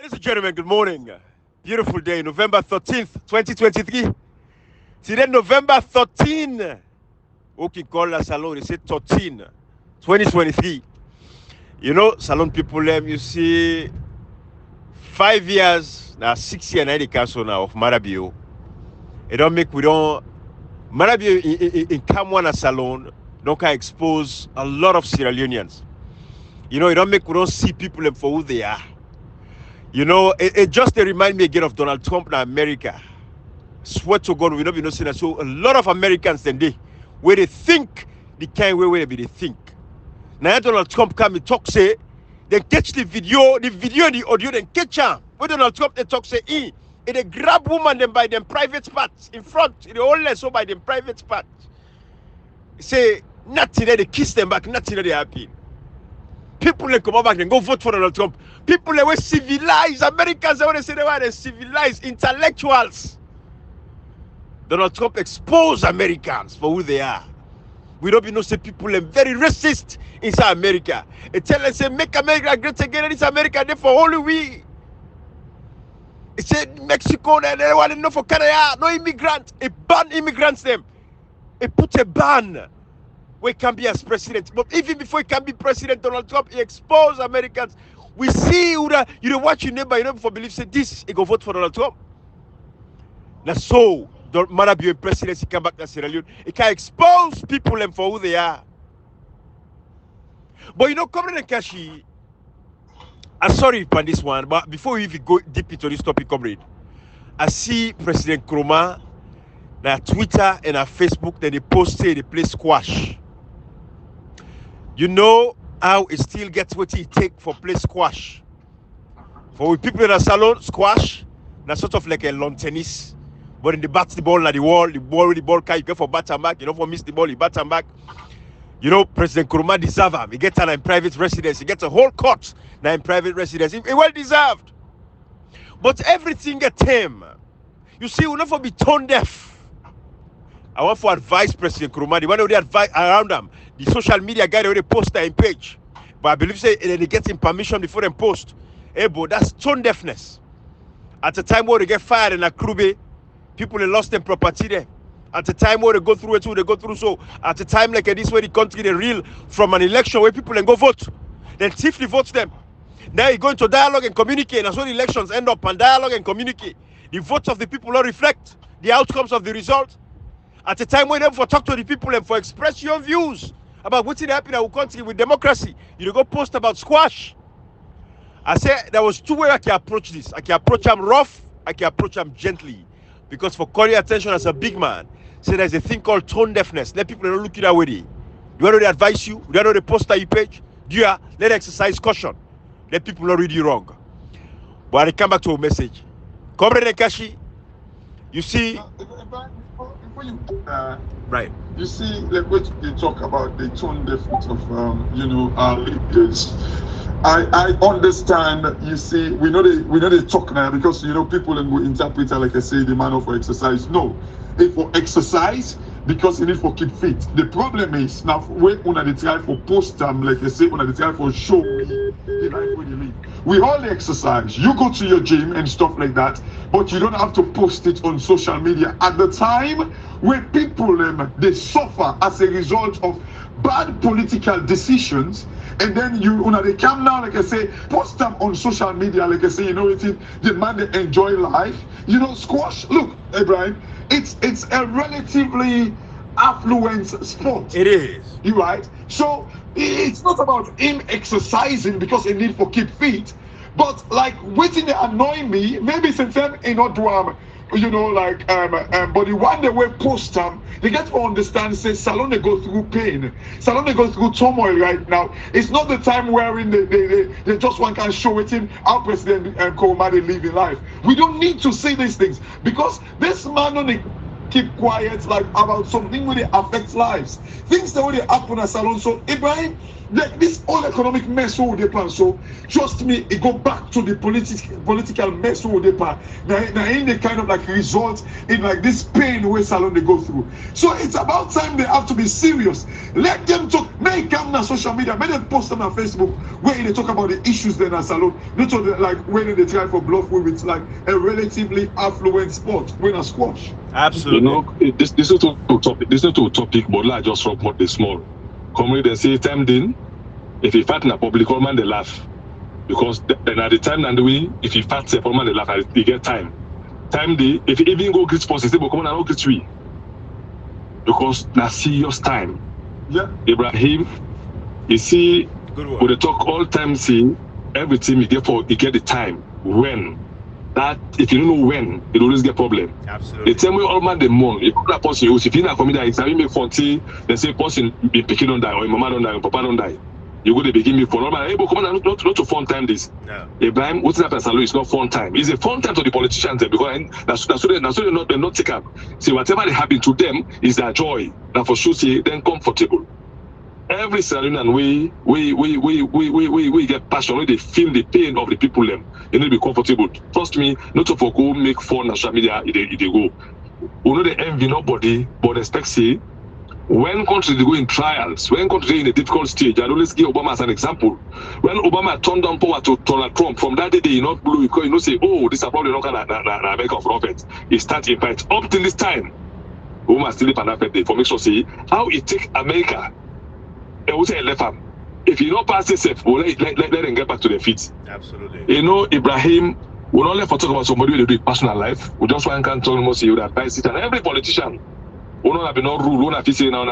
Ladies and gentlemen, good morning. Beautiful day, November 13th, 2023. Today, November 13. Okay, call la salon, they say 13, 2023. You know, salon people, you see, 5 years, now 6 years, now the council now of Marabio. It don't make, we don't, Marabio in Kamwana salon, don't expose a lot of Sierra Leoneans. You know, it don't make, we don't see people for who they are. You know, it just remind me again of Donald Trump in America. Swear to God, we don't be no that. So a lot of Americans then where they think the kind way they think. Now Donald Trump come and talk say, they catch the video and the audio, then catch him. When Donald Trump they talk say, they grab woman them by them private parts in front, they only so by them private parts. Say nothing there, they kiss them back, nothing there they happy. People they come back and go vote for Donald Trump. People they were civilized. Americans they want to say they were civilized intellectuals. Donald Trump exposed Americans for who they are. We don't be no say people are very racist inside America. They tell us say make America great again in this America. Therefore only we. It said Mexico and they want to know for Canada. No immigrant. It ban immigrants them. It put a ban. We can be as president, but even before he can be president, Donald Trump he exposed Americans. We see you don't watch your neighbor, you know, for believe say this, he go vote for Donald Trump. Now so don't matter be a president, he come back to Sierra Leone. He can expose people and for who they are. But you know, coming in Kashi, I'm sorry for this one, but before we even go deep into this topic, comrade, I see President Kroma na Twitter and na Facebook, then they post say they play squash. You know how it still gets what it take for play squash. For people in a salon, squash, that's sort of like a lawn tennis. But in the bat the ball at the wall can you go for bat and back, you know, for miss the ball, you bat and back. You know, President Kuruma deserve him. He gets in private residence, he gets a whole court now in private residence. He well deserved. But everything get him. You see, we'll never be tone deaf. I want to advise President Kuruma, the one who they advise around them, the social media guy already post their page. But I believe say they get him permission before they post. Hey, bro, that's tone deafness. At the time where they get fired in Akrube, people they lost their property there. At the time where they go through it too, they go through so. At the time like this where the country they real from an election where people then go vote. Then chiefly votes them. Now you go into dialogue and communicate. That's when the elections end up and dialogue and communicate. The votes of the people will reflect the outcomes of the result. At the time when them for talk to the people and for express your views about what's happening in our country with democracy, you go post about squash. I said there was two ways I can approach this. I can approach them rough, I can approach them gently. Because for calling attention as a big man, say there's a thing called tone deafness. Let people don't look it that way. You want to advise you? You want to post on your page? Let exercise caution. Let people not read you wrong. But I come back to a message. Comrade Nkashi, you see. Before you Right. You see, like what they talk about the tone deafness of our leaders. I understand. You see, we know they talk now because people will interpret it like I say the man for exercise. No, if for exercise because you need for keep fit. The problem is now when they try for post them like they say when they try for show me the life where you live. We all exercise. You go to your gym and stuff like that, but you don't have to post it on social media at the time where people they suffer as a result of bad political decisions. And then they come now, like I say, post them on social media, like I say, the man they enjoy life. Squash, look, Brian, it's a relatively affluent sport. It is. You right? So it's not about him exercising because he need for keep fit, but like waiting they annoy me, maybe since then he not do but the one they will post them, they get to understand, say, Salon they go through pain. Salon they go through turmoil right now. It's not the time wherein they just one can show it in our president and Koroma they live in life. We don't need to say these things because this man keep quiet like about something when it affects lives. Things that when they happen at Salon. So Ibrahim, like this whole economic mess who they plan. So trust me, it go back to the political mess who they plan. Now in the kind of like result in like this pain where Salon they go through. So it's about time they have to be serious. Let them talk. Make them on social media. Make them post them on Facebook where they talk about the issues then at Salon. Not like when they try for bluff with like a relatively affluent sport when a squash. Absolutely. You know, this is to topic. This is to topic, but like just from what they small. Come they say time then. If you fight in a public, all man they laugh because then at the time and the way if you fight, all man they laugh. And they get time. Time they if you even go greet sports, they will come and not greet we because na serious time. Yeah. Ibrahim, you see, Good when they talk all time, see everything you get the time when. That if you don't know when, it always get problem. Absolutely. The same way all man the moon. If that person if you not come that exam, make 40, they say person be picking on die or your mama don't die or papa don't die. You go to begin me for all man. Hey, but come on, not to fun time this. No. Ibrahim, what's happening Salon is not fun time. It's a fun time to the politicians because that's so they're not take up. See whatever they happen to them is their joy. Now for sure see then comfortable. Every Salonian we get passion, when they feel the pain of the people them, they need to be comfortable. Trust me, not to for go make fun on social media, they go. We know they envy nobody, but expect say when countries they go in trials, when countries are in a difficult stage, I always give Obama as an example. When Obama turned down power to Donald Trump, from that day they not blue because you know say, oh, this is probably not gonna America of Robert. He start in fight up till this time. Obama still live an day for make sure say how it take America. If you don't pass this safe, we'll let them get back to their feet. Absolutely. You know, Ibrahim, we're not left for talk about somebody who do it personal life. We just want to tell most you that advise it. And every politician, we don't have no rule. We don't have to say now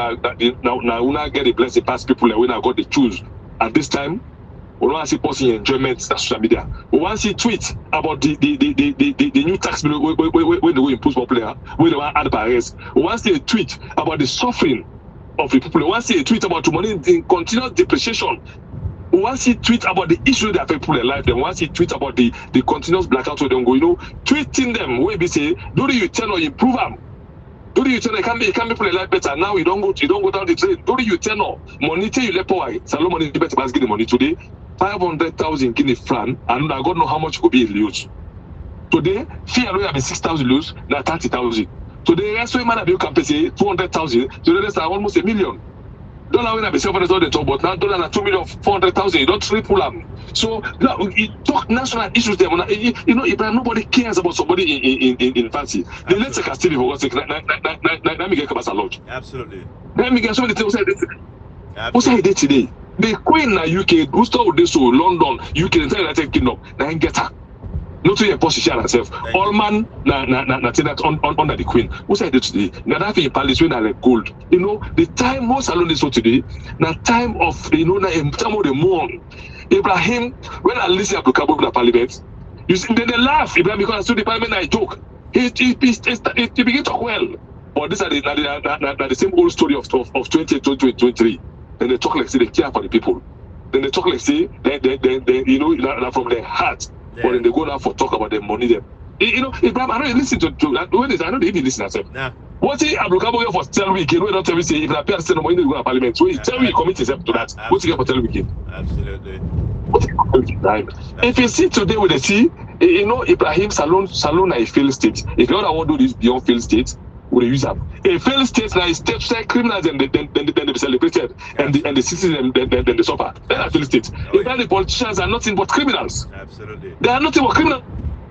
we not get the blessing past people that we not got the choose. At this time, we don't want to see posting enjoyment on social media. We want to see tweet about the new tax bill when they will impose popular, when they want to add barriers. We want to see a tweet about the suffering of the people. We want to see a tweet about the money in continuous depreciation. We want to see a tweet about the issue that affect people in life. They want to see a tweet about the continuous blackout where they go. You know, tweeting them where they say, do you tell or improve them? Do you tell it can be people in life better? Now you don't go down the train. Do you tell no money tell you let power? Salon money better must get the money today. 500,000 guinea franc, and I don't know how much it could be used. Today, fee alone have been 6,000 lose, now 30,000. Today, restaurant man have you can pay 200,000. Today, that's almost $1 million. Dollar when I be 700,000 talk, but now dollar na 2,400,000. You don't triple them. So you talk national issues there. You know, if nobody cares about somebody in fancy, the let's take a Stevie for God's sake. Let me get a lot. Absolutely. Let me get somebody to say this. What's that day today? The Queen na UK, who start with this so London, UK, entire United Kingdom, na get her. Not to your position herself. All man na that under the Queen. What's that today? Now that in palace when I like gold. You know, the time most alone is so today. Now time of you know time of the moon. Ibrahim, when I listen to Cabo in the parliament, you see they laugh. Ibrahim because I saw the parliament I joke. He begin to talk well. But these are the same old story of 2023. Then they talk like say they care for the people. Then they talk like say they you know from their heart. Yeah. But then they go now for talk about the money them. You know, Ibrahim, I don't listen to that. I don't even listen to them. What if Abdulkabo for 10 weeks? You know, not every say if I pay a certain money, they go to parliament. So 10 weeks commit himself to that. What's he get for 10 weeks? Absolutely. If you see today with the see, you know, Ibrahim Salon a failed state. If you want to do this beyond failed state, we use them. A failed state now is state criminals and then they be celebrated and the citizens then they suffer. Then a failed state. If the politicians are nothing but criminals. Absolutely. They are nothing but criminals.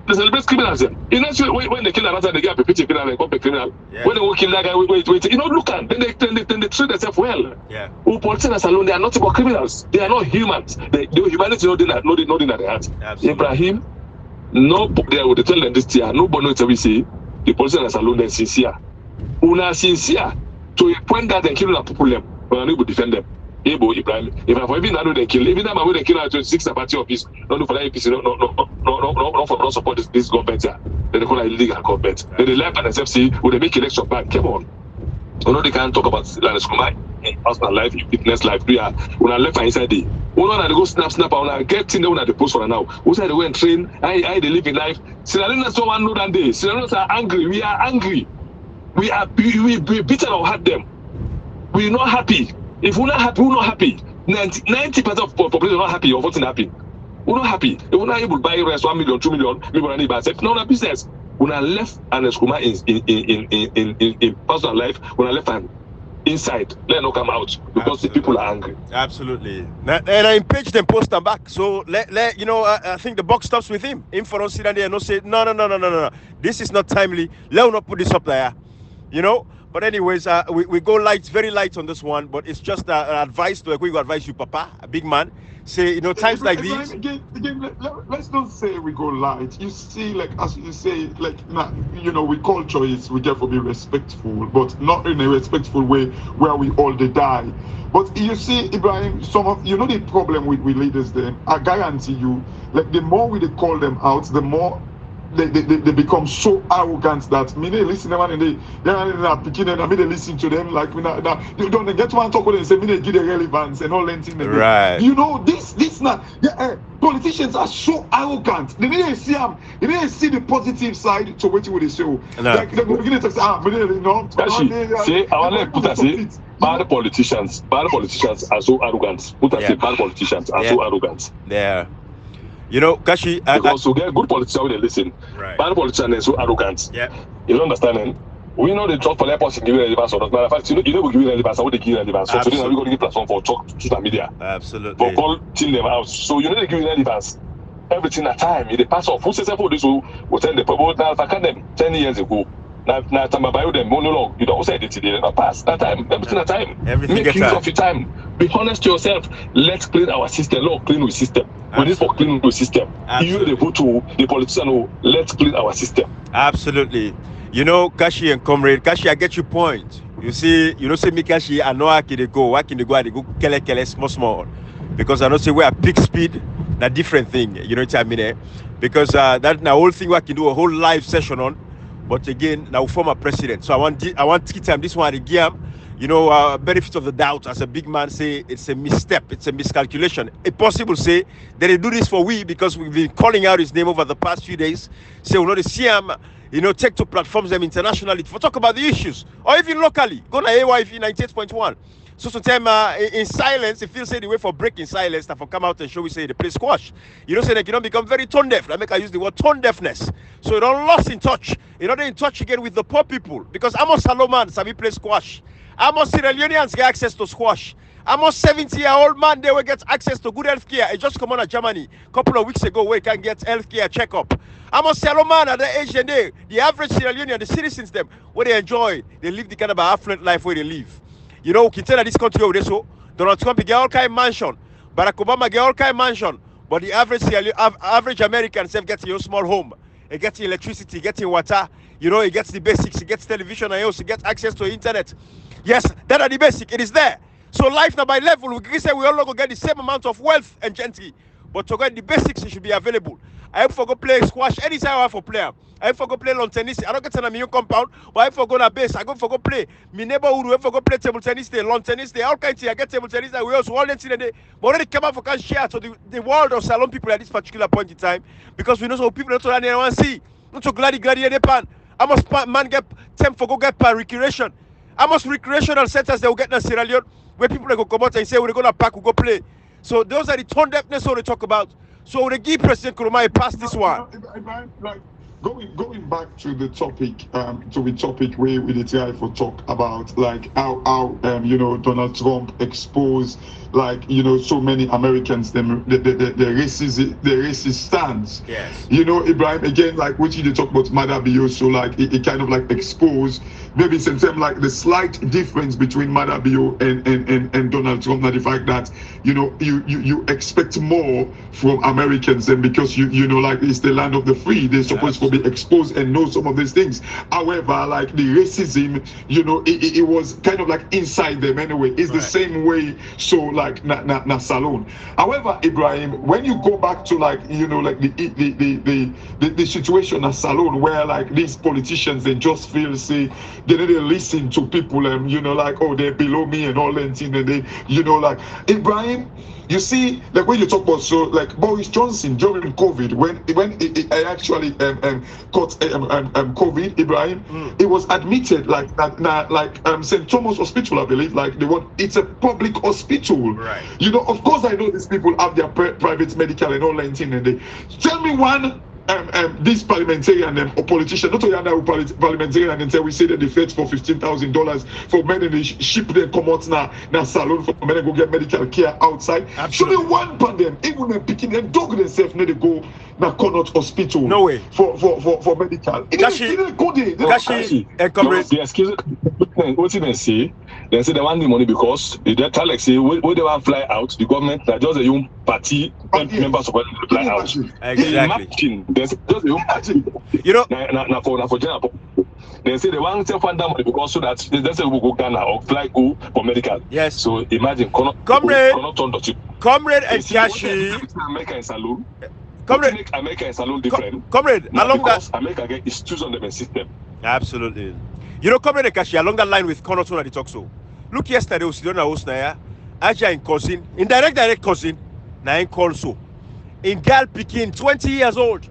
They celebrate criminals. You know, when they kill another, they get a picture criminal and come a criminal. Yeah. When they will kill that guy, wait. You know, look at then they treat themselves well. Yeah. Who politicians alone, they are nothing but criminals. They are not humans. Humanity nothing at their heart. Absolutely. Ibrahim, nobody would tell them this year. Nobody knows every say the politicians alone they're sincere. Una sincere to a point that they kill the people them, but unable to defend them. Able Ibrahim. If I even know they kill, even time I will they kill at 26 party office, no for that APC, no for not support this government here. Then they call it illegal government. Then they left and themselves say, will they make election back? Come on. You know they can't talk about personal life, fitness life. We are when I left inside the one they go snap when I get in there when I post for now. Who said they go and train, I they live in life. Sinaloans don't want no that day. Sinaloans are angry. We are angry. we beaten or had them. We're not happy. If we're not happy, we're not happy. 90% of population are not happy or voting happy. We're not happy. If we're not able to buy rest 1 million, 2 million, maybe we're not able to no business. When I left and Nkrumah in personal life, when I left and inside, let not come out because the people are angry. Absolutely. And I impeached them, post them back. So let you know, I think the buck stops with him. Him for us sit there and not say no. This is not timely. Let not put this up there. You know. But anyways, we go light, very light on this one. But it's just an advice to we advise you, Papa, a big man. Say, you know, times like these. Again, let's not say we go light. You see, like as you say, like you know, we culture is we therefore be respectful, but not in a respectful way where we all they die. But you see, Ibrahim, some of you know the problem with leaders. Then I guarantee you, like the more we call them out, the more they become so arrogant that me they listen to them and they're picking and I mean they listen to them like you don't get one talk with them and say me they give the relevance and all that thing. Right. You know this now politicians are so arrogant. They didn't see them. They didn't see the positive side to what they show. No. Like they're beginning to say say I want to put us say bad politicians are so arrogant. Put us say bad politicians are so arrogant. Yeah. You know, Kashi, because we get good politicians when they listen. Right. Bad politicians are so arrogant. Yeah. You don't understand? We know they talk for their person giving relevance or not. Matter of fact, you know we give relevance. What they give relevance. So today we got to give platform for talk to the media. Absolutely. For call team them out. So you know they give relevance. Everything at time. In the past of who says for this will tell the people now if I can them 10 years ago. Now time about them no long. You don't say it today. Not past that time. Everything at time. Everything Make use of your time. Be honest to yourself. Let's clean our system. Lord, clean our system. We need for clean our system. You the vote to the politician who let's clean our system. Absolutely. You know, Kashi and comrade, Kashi, I get your point. You see, you know, say me Kashi, I know I can go, I go kele small. Because I know say we are peak speed, a different thing. You know what I mean? Because that now whole thing we can do a whole live session on. But again, now former president. So I want to time this one again. You know, benefit of the doubt as a big man say it's a misstep, it's a miscalculation. It's possible say that they do this for we because we've been calling out his name over the past few days. Say we know the CM, you know, take to platforms them internationally for talk about the issues or even locally. Go to AYV 98.1. So sometimes in silence, it feels say the way for breaking silence that for come out and show we say the play squash. You know, say that you don't become very tone deaf. I make I use the word tone deafness. So you don't lost in touch. You know, they're in touch again with the poor people. Because Amos Salomon, Sabi play squash. Amos Sierra Leoneans get access to squash. Amos 70-year-old man, they will get access to good health care. It just come on to Germany a couple of weeks ago where you can get health care checkup. Amos Salomon at the age and day, the average Sierra Leonean, the citizens them, where they enjoy, they live the kind of affluent life where they live. You know, we can tell that this country over there, so Donald Trump get all kind of mansion, Barack Obama get all kind of mansion, but the average American self gets your small home. He gets electricity, gets water, you know, he gets the basics, he gets television, and he also gets access to internet. Yes, that are the basic, it is there. So life now by level, we can say we all going to get the same amount of wealth and gentry, but to get the basics, it should be available. I have to go play squash anytime I have for player. I have to go play lawn tennis. I don't get to a compound, but I have to go to base. I go for go play. My neighborhood, we have to go play table tennis day, lawn tennis day, all kinds of things. I get table tennis day. We also all the day. But already come out for can share to the world of salon people at this particular point in time because we know some people don't want to see. Not so glad the pan. I must man get time for go get pan recreation. I must recreational centers they will get in Sierra Leone where people go come out and say we're going to pack, we go play. So those are the tone deafness we talk about. So we give President Nkrumah pass this one. Like going back to the topic, where we did try for talk about like how you know Donald Trump exposed like you know so many Americans the racist stance. Yes. You know Ibrahim again like what you talk about Madabio, so like it kind of like exposed maybe sometimes like the slight difference between Madabio and Donald Trump, not the fact that you know you expect more from Americans and because you know like it's the land of the free, they're supposed to be exposed and know some of these things. However, like the racism, you know, it was kind of like inside them anyway. It's the same way. So like na salon. However, Ibrahim, when you go back to like you know like the situation at salon where like these politicians they just feel say they need to listen to people and you know like oh they're below me and all that thing and they you know like Ibrahim. You see, like when you talk about so like Boris Johnson during COVID, when I actually caught COVID, Ibrahim. It was admitted like St. Thomas Hospital, I believe. Like it's a public hospital. Right. You know, of course, I know these people have their private medical and all that thing, and they tell me one. This parliamentarian or politician, not only parliamentarian, and say we say that they fetch for $15,000 for men and they ship them come out now salon for men and go get medical care outside. Absolutely. Show me one pandemic, even when picking them dog themselves, need to go now Connaught Hospital. No way for medical. Gashi, the excuse what you say? They say they want the money because they tell like say when they want fly out, the government that just a young party members of the fly out. Exactly. Imagine, there's just a young party. You know, now for general. They say they want to fund that money because so that they say we go Ghana or fly go for medical. Yes. So imagine Comrade and Gashi. America and Salon. Comrade America and Salon different. Comrade, along that America get is choose on the system. Absolutely. You know, Comrade Kashi, along that line with Connaught on the talk so. Look, yesterday, Usidona Osnaya, Aja in cousin, indirect cousin, Nain call so. In girl picking 20 years old,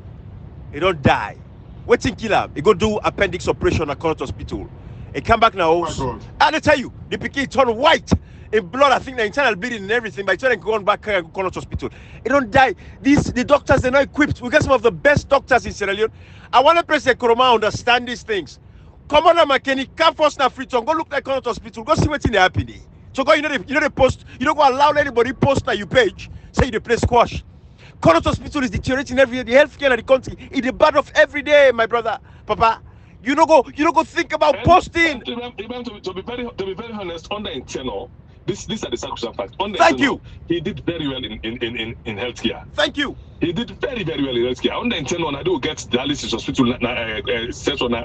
he don't die. Waiting killer, he go do appendix operation at Connaught Hospital. He come back now. And I tell you, the pikin turn white in blood. I think the internal bleeding and everything. By the time going back to Connaught Hospital, he don't die. The doctors they're not equipped. We got some of the best doctors in Sierra Leone. I want to President Nkrumah understand these things. Commander McKinney, come first na Freetown. Go look at Connaught Hospital. Go see what's in the happening. So go, you know the post. You don't go allow anybody post na your page. Say you play squash. Connaught Hospital is deteriorating every day. The healthcare in the country is the bad of every day, my brother, Papa. You don't go think about posting. To be very honest, on the internal, these are the circumstances. Thank you. He did very well in healthcare. Thank you. He did very, very well in healthcare. On the internal, I do get dialysis hospital session na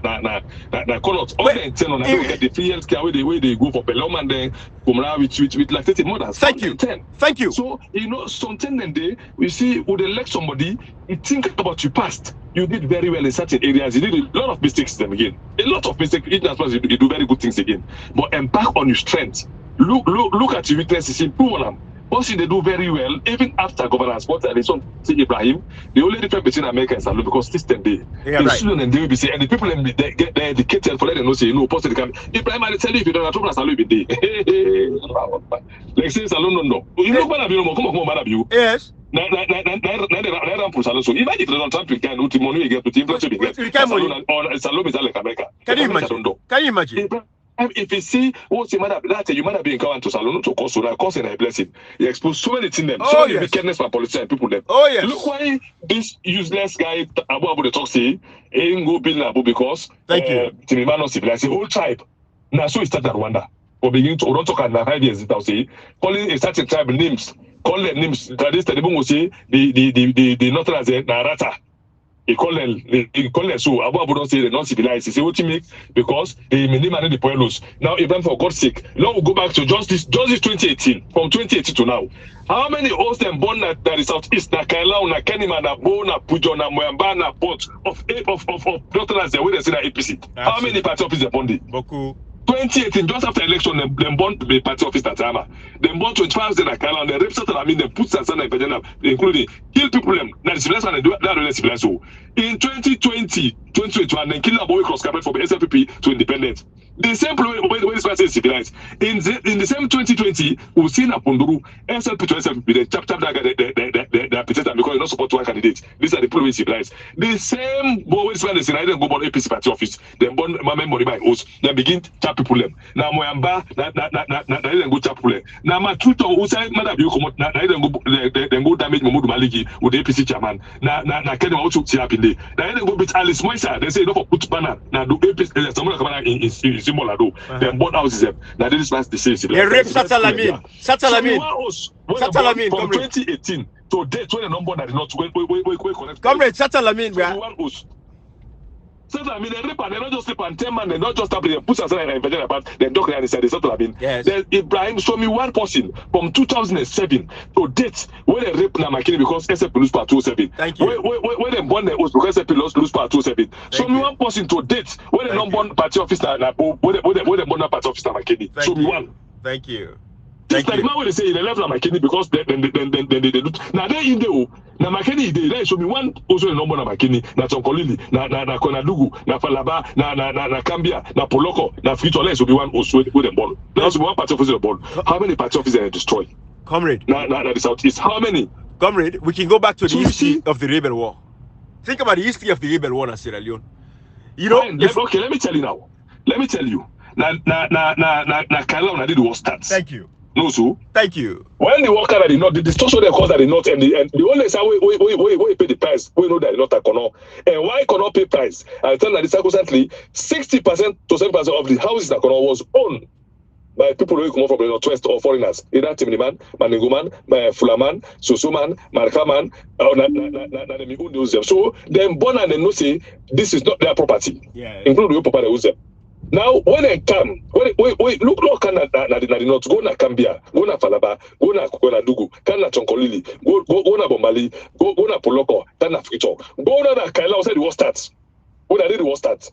Connaught. On the internal, I do get the free healthcare where they go for Pelham and then come around with like 30 mothers. Thank you. Thank you. So you know, something and day we see would elect somebody. You think about your past. You did very well in certain areas. You did a lot of mistakes them again. A lot of mistakes. You do very good things again. But embark on your strength. Look at your weaknesses. Improve on them. Also, they do very well even after governance. What they son say Ibrahim, the only difference between America and Salon because system day. Yeah, right. Students and they will be saying, and the people they get educated for letting them know say possibly can Ibrahim I tell you if you don't have trouble Salon be day. Like say Salon no. You know what I come on you. Yes. So even if they don't Trump can no money you get to inflation you get. Salon is like America. Can you imagine? Can you imagine? If you see what's the matter that you might have been going to Salon to cause a blessing. You expose so many things them, so many wickedness by politicians and people them. Oh yes. Look why this useless guy Abu the talk say ain't go build Abu because thank you. Timimano civilized the whole tribe. Now so he started Rwanda. Or begin to don't talk at 5 years it say calling a certain tribe names, call them names that this the will say the northern as a Narata. He call them so Abu don't say they're not civilized. He say what you make because they may name the Pueblos. Now even for God's sake, now we'll go back to just this 2018. From 2018 to now. How many hosts them born at the southeast, na Kailao, na Kenima, na Bo, na Pujo, na Moyamba, na Port of doctors the way they say that APC. How many party office they born? Beaucoup. 2018, just after election, them born the party office at Tama. Them born 25 days at Kailao, they rape certain they put Sansana in Virginia, including kill people them. Now the civilized and they that really civilized. So in 2021, then kill boy cross carpet from SLPP to independent. The same way this person is civilized. In the same 2020, we've seen Aponduru, SLP to SLP, the chap the appetitor because you don't support one candidate. These are the people who civilized. The same boy this person is in go born APC party office, then born Mame money by host, then begin tap people them. Now Moyamba, then go tap people them. Now my tutor who say madam you come now then go damage Mamudu Maliki with the APC chairman. Now Kenny also see happen there. Now then go beat Alice Moisa, they say no for put banner. Now do APC someone come in symbol ado. Then board houses them. Now this is the same. They rape Satalamin. Satalamin from 2018 to date when the number that is not connect. Comrade Satalamin, bro. Satalamin, they rape and they not just sleep and 10 man, they not just stop they put aside and Virginia about then doctor and inside the Satalamin. Yes. Then Ibrahim show me one person from 2007 to date when they rape Namakini because SF lose part 207. Thank you. When they born the host because SF lose part 207. Show me one person to date when they not born party office when they born party office Namakini. Show me one. Thank you. Just like now when they say they left McKinney because they do. Now they in there. Now McKinney they show me one also the number of McKinney. Na Tonkolili, na Konadugu, na Falaba, na Cambia, na Poloko, na Future. Let's be one also with the ball. Let's be one party officer the ball. How many party officers they destroy? Comrade. Na the Southeast. How many? Comrade, we can go back to the history of the Rebel War. Think about the history of the Rebel War in Sierra Leone. You know, okay, let me tell you now. Let me tell you. Na Kaila na did the war start. Thank you. No, so. Thank you. When the worker at the north, the destruction they caused at the north, and the only say we pay the price, we know that not a Kono. And why Kono pay price? I tell that circumstantly, 60% to 70% of the houses that Kono was owned by people who come from the northwest or foreigners. Either Timiniman, Maninguman, Fulaman, Susuman, Markaman, so them born and they know say this is not their property. Yeah. Including the property they use. Now, when they come, look na the north, go na Cambia, go na Falaba, go na Dugu, can na Chonkolili, go na Bombali, go na Poloko, can na Future, go na Kaila, outside the war starts. When I did the war starts,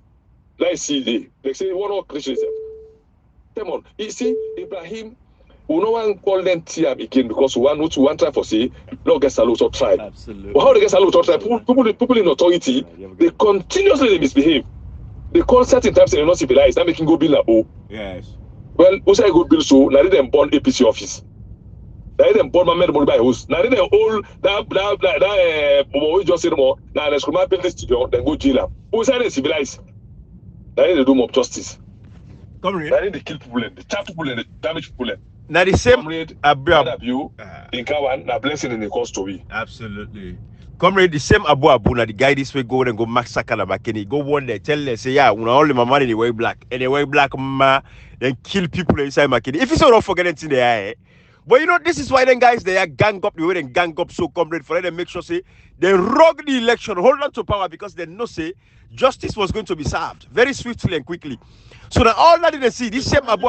let's see, they say, one of Christians. Come on, you see, Ibrahim, we no one call them TM again because one try for say, no get salute or tribe. Absolutely. Well, how they get salute or tribe? People in authority, they continuously misbehave. They call certain times they're not civilized. That making go bill na. Yes. Well, who say go bill so? Now they them born APC office. Now they them born my money by house. Now they them all that we just say more. Now let's come up build this studio. Then go jail. Who say they civilized? Now they do more justice. Comrade. Now they kill people and they chop people and they damage people. Now the same. Comrade, Abu. in Kawan, na blessing in the cause story. Absolutely. Comrade, the same Abu na the guy this way go and go massacre na McKinney. Go one day, tell them, say, yeah, when only my money they wear black. And they wear black, then kill people inside McKinney. If you don't forget it in the eye. But you know, this is why then guys, they are gang up, the way they gang up so comrade, for them to make sure, say, they rogue the election, hold on to power because they know, say, justice was going to be served very swiftly and quickly. So now all that they see, this same Abu.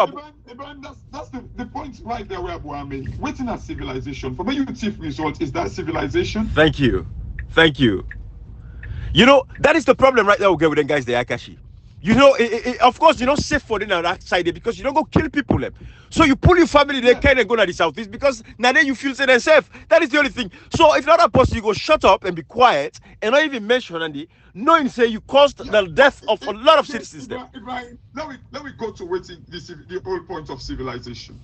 That's the point right there where Abu made. Waiting at civilization. For me, your chief result is that civilization. Thank you. Thank you. You know, that is the problem right now we get with them guys, the Akashi. You know, of course, you're not safe for them on that side because you don't go kill people. So you pull your family, they can't go to the southeast because now then you feel safe and safe. That is the only thing. So if not a person, you go shut up and be quiet and not even mention Andy, knowing say you caused the death of a lot of citizens there. Ibrahim, let me go to waiting the whole point of civilization.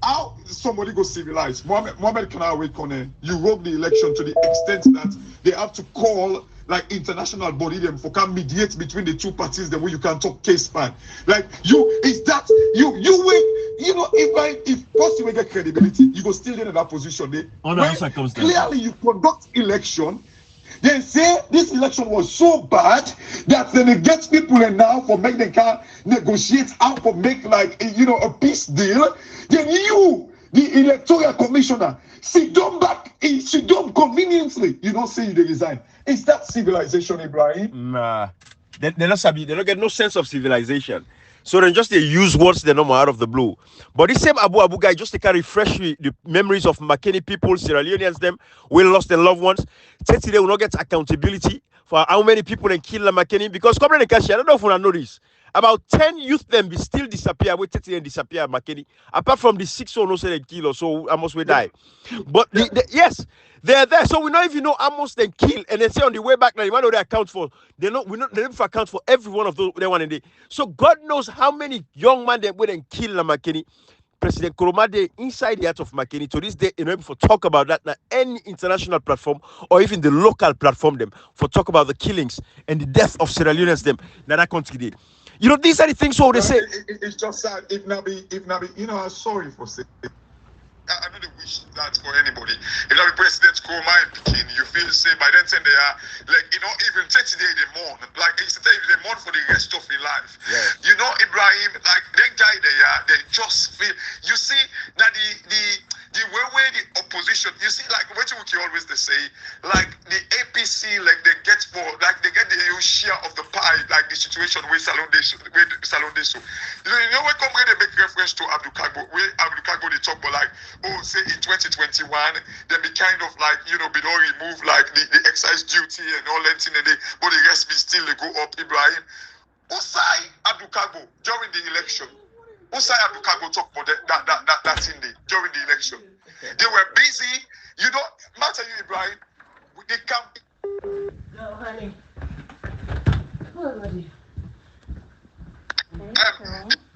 How somebody go civilized? Mohammed Kanawe Kone, you rogue the election to the extent that they have to call like international body them for can mediate between the two parties the way you can talk case span. Like you is that you will, you know, if first you will get credibility, you go still in that position there. Under circumstances. Clearly you conduct election. They say this election was so bad that then they get people and now for make them can negotiate out for make like a peace deal. Then you, the electoral commissioner, sit down conveniently. You don't say they resign. Is that civilization, Ibrahim? Nah, they don't get no sense of civilization. So then just they use words they know out of the blue. But this same Abu guy just to can refresh the memories of McKinney people, Sierra Leoneans, them we lost their loved ones. Today they will not get accountability for how many people they kill McKinney because Comrade Kashi, I don't know if you know this. About 10 youth them be still disappear. We take and disappear McKinney. Apart from the 6 or no say they kill or so almost we die. But yes, they're there. So we know if you know almost then kill and they say on the way back now you know they account for they don't account for every one of those they one in day. So God knows how many young men they wouldn't kill McKinney. President Kuromade inside the heart of McKinney to this day, for talk about that now any international platform or even the local platform them for talk about the killings and the death of Sierra Leoneans them that country did. You know, these are the things so they say. It's just sad. If Nabi, I'm sorry for saying. I don't wish that for anybody. If that be President Kuroma and Pekin, you feel say by then they are like even today they mourn. Like it's they mourn for the rest of their life. Yeah. Ibrahim, like that guy they just feel you see that the way the opposition, you see, like what we always they say, like the APC, like they get the huge share of the pie, like the situation with Salon Deso. You know when they make reference to Abdul Kagbo, where Abdul Kagbo they talk about like, say in 2021, they be kind of like, be don't remove like the excise duty and all that thing, but the rest be still they go up, Ibrahim. Usai Abdul Kagbo during the election. Usaya Duka go talk about that in the during the election. They were busy. You don't matter you, Ibrahim. They can't. No, honey.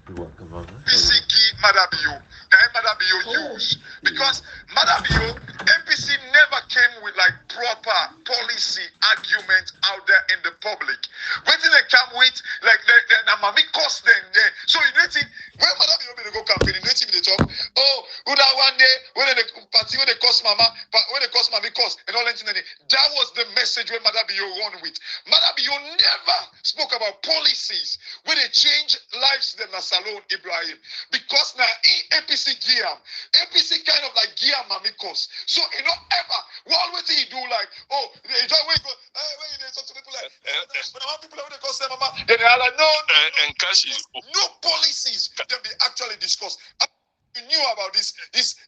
MPC Madabio. The Madabio use because Madabio MPC never came with like proper policy argument out there in the public. When they come with like the mami cost them there. So you know when Madabio be the go campaign, you know they talk. Oh, who that one day when the party when they cost mama, when they cost mommy cost and all that. That was the message when Madabio run with. Madabio never spoke about policies when they change lives in the salon, Ibrahim. Because now APC Giam, APC kind of like Giam Mamikos. So you know ever what he do like, oh, they don't wait go, when they talk to people like but the people when they call them mama, then they are like no policies that be actually discussed. You knew about this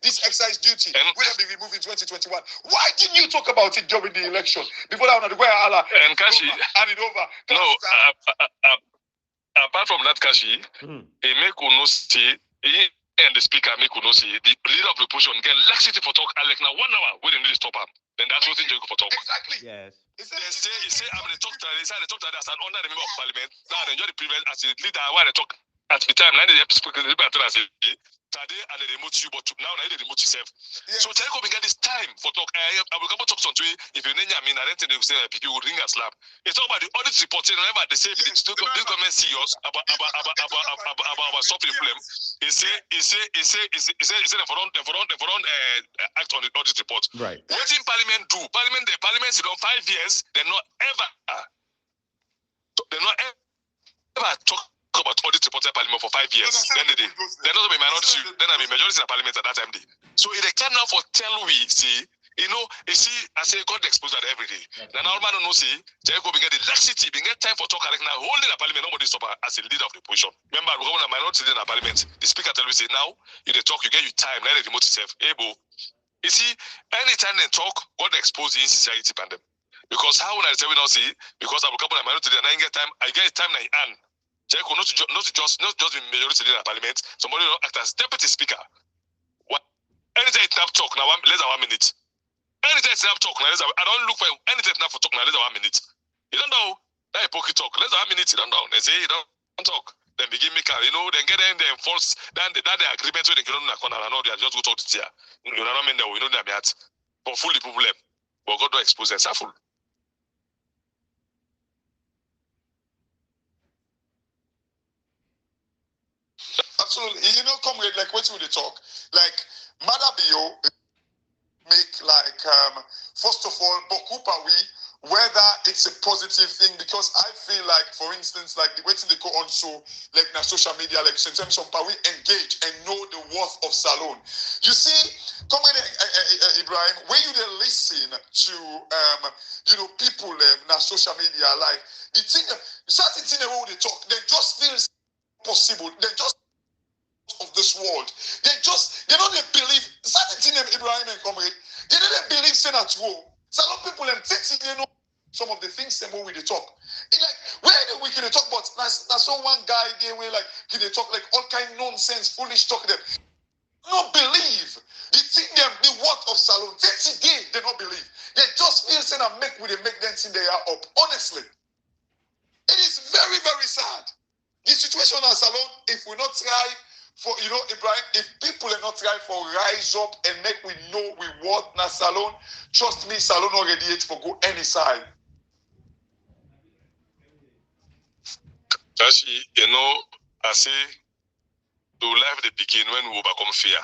excise duty will be removed in 2021. Why didn't you talk about it during the election? Before that, the way Allah and Kashi hand it over. No, apart from that, Kashi, he make uno see he and the speaker make uno see the leader of the opposition get laxity for talk and like now 1 hour we didn't really stop him. Then that's what thing for talk. Exactly. Yes. He say I'm the talk to that as an under the member of parliament. Now they enjoy the privilege as a leader while they talk at the time. Now they speak as a today and they remote you, but now they remote yourself. Yes. So Telco get this time for talk. I will come talk on to you. If you name me, I don't think they will say people will ring a slap. It's all about the audit report. Remember, they say this government see us about our software problem. He say for act on the audit report. Right. What in Parliament do? Parliament sit on 5 years. They're not ever talk about audit report in Parliament for 5 years. Then they're not be minority. Then I be majority in Parliament at that time. So if they can now for tell we see. You know, you see, I say God expose that every day. Now, all man don't know, say, Jericho begin the laxity, begin time for talk like now, holding a parliament, nobody stop her as a leader of the opposition. Remember, we're going to minority in a parliament. The speaker tell me, say, now, you they talk, you get your time, let it remote yourself. Able. You see, anytime they talk, God expose the insincerity pandemic. Because how when I say we don't see, because I'm a couple of minority, and I get time now, and Jericho not just be majority in a parliament, somebody don't act as deputy speaker. What? Anytime it talk, now, less than 1 minute. Anytime it's talk, I don't look for anything for talk, less than 1 minute. You don't know. That pocket talk, less than 1 minute, you don't know. They say you don't talk. Then begin make then get in there and force that the agreement with the corner and all they just go talk to here. You know what I mean? You know that at for fully problem. But God don't expose them. Full. Absolutely. You know, comrade, like what we talk, like Madabio make like first of all whether it's a positive thing, because I feel like, for instance, like the way they go on so like na social media, like sometimes some we engage and know the worth of salon. You see, coming Ibrahim, when you listen to people na social media, like the thing certain thing when they talk, they just feel possible. They just of this world. They don't believe certain thing Ibrahim and comrade. They didn't believe saying at war. Some people and they know some of the things they move with the talk. Like where we can talk about that's so one guy they way like they talk like all kind of nonsense, foolish talk them. Not believe the thing them the worth of salon. 30 days they don't believe. They just feel saying and make them think they are up. Honestly. It is very, very sad. The situation at salon, if we not try for Ibrahim, if people are not trying for rise up and make we know we want na salon, trust me, salon already it for go any side. Actually, I say to life they begin when we overcome fear.